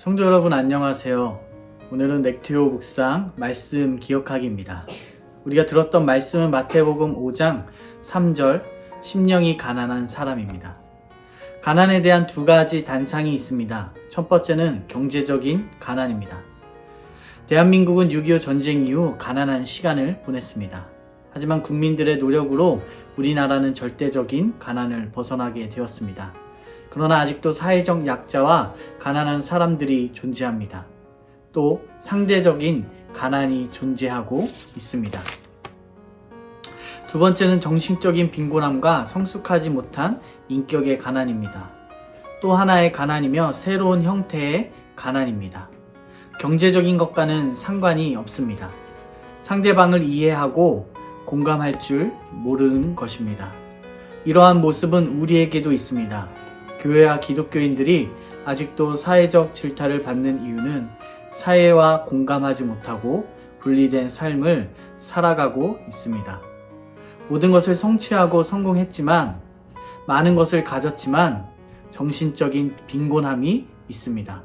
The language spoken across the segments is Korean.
성도 여러분 안녕하세요. 오늘은 렉티오 묵상 말씀 기억하기입니다. 우리가 들었던 말씀은 마태복음 5장 3절 심령이 가난한 사람입니다. 가난에 대한 두 가지 단상이 있습니다. 첫 번째는 경제적인 가난입니다. 대한민국은 6.25 전쟁 이후 가난한 시간을 보냈습니다. 하지만 국민들의 노력으로 우리나라는 절대적인 가난을 벗어나게 되었습니다. 그러나 아직도 사회적 약자와 가난한 사람들이 존재합니다. 또 상대적인 가난이 존재하고 있습니다. 두 번째는 정신적인 빈곤함과 성숙하지 못한 인격의 가난입니다. 또 하나의 가난이며 새로운 형태의 가난입니다. 경제적인 것과는 상관이 없습니다. 상대방을 이해하고 공감할 줄 모르는 것입니다. 이러한 모습은 우리에게도 있습니다. 교회와 기독교인들이 아직도 사회적 질타를 받는 이유는 사회와 공감하지 못하고 분리된 삶을 살아가고 있습니다. 모든 것을 성취하고 성공했지만, 많은 것을 가졌지만 정신적인 빈곤함이 있습니다.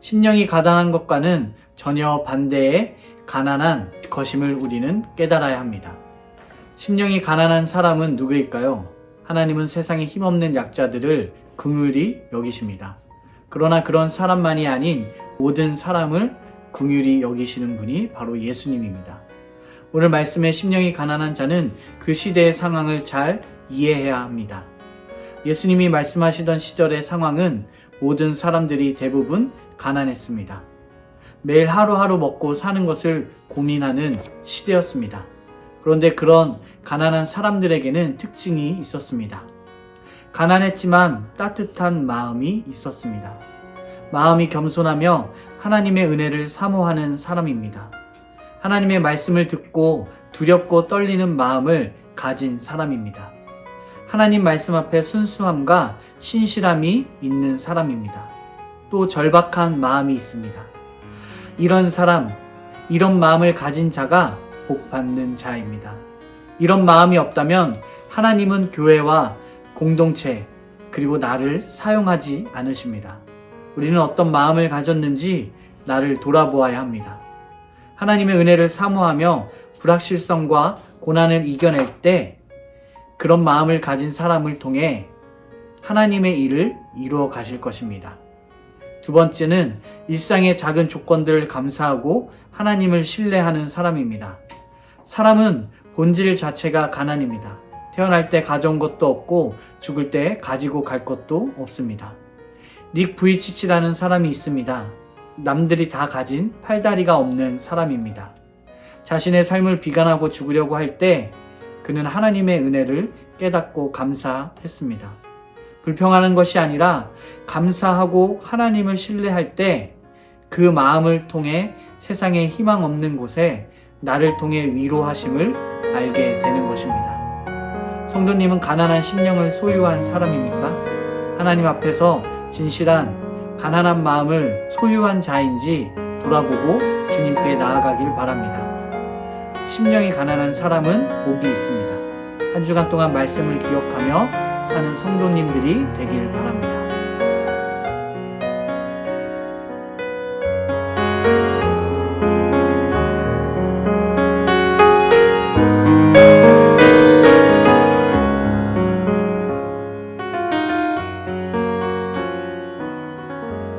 심령이 가난한 것과는 전혀 반대의 가난한 것임을 우리는 깨달아야 합니다. 심령이 가난한 사람은 누구일까요? 하나님은 세상에 힘없는 약자들을 긍휼히 여기십니다. 그러나 그런 사람만이 아닌 모든 사람을 긍휼히 여기시는 분이 바로 예수님입니다. 오늘 말씀에 심령이 가난한 자는 그 시대의 상황을 잘 이해해야 합니다. 예수님이 말씀하시던 시절의 상황은 모든 사람들이 대부분 가난했습니다. 매일 하루하루 먹고 사는 것을 고민하는 시대였습니다. 그런데 그런 가난한 사람들에게는 특징이 있었습니다. 가난했지만 따뜻한 마음이 있었습니다. 마음이 겸손하며 하나님의 은혜를 사모하는 사람입니다. 하나님의 말씀을 듣고 두렵고 떨리는 마음을 가진 사람입니다. 하나님 말씀 앞에 순수함과 신실함이 있는 사람입니다. 또 절박한 마음이 있습니다. 이런 사람, 이런 마음을 가진 자가 복받는 자입니다. 이런 마음이 없다면 하나님은 교회와 공동체, 그리고 나를 사용하지 않으십니다. 우리는 어떤 마음을 가졌는지 나를 돌아보아야 합니다. 하나님의 은혜를 사모하며 불확실성과 고난을 이겨낼 때 그런 마음을 가진 사람을 통해 하나님의 일을 이루어 가실 것입니다. 두 번째는 일상의 작은 조건들을 감사하고 하나님을 신뢰하는 사람입니다. 사람은 본질 자체가 가난입니다. 태어날 때 가져온 것도 없고 죽을 때 가지고 갈 것도 없습니다. 닉 부이치치라는 사람이 있습니다. 남들이 다 가진 팔다리가 없는 사람입니다. 자신의 삶을 비관하고 죽으려고 할 때 그는 하나님의 은혜를 깨닫고 감사했습니다. 불평하는 것이 아니라 감사하고 하나님을 신뢰할 때 그 마음을 통해 세상에 희망 없는 곳에 나를 통해 위로하심을 알게 되는 것입니다. 성도님은 가난한 심령을 소유한 사람입니까? 하나님 앞에서 진실한 가난한 마음을 소유한 자인지 돌아보고 주님께 나아가길 바랍니다. 심령이 가난한 사람은 복이 있습니다. 한 주간 동안 말씀을 기억하며 사는 성도님들이 되길 바랍니다.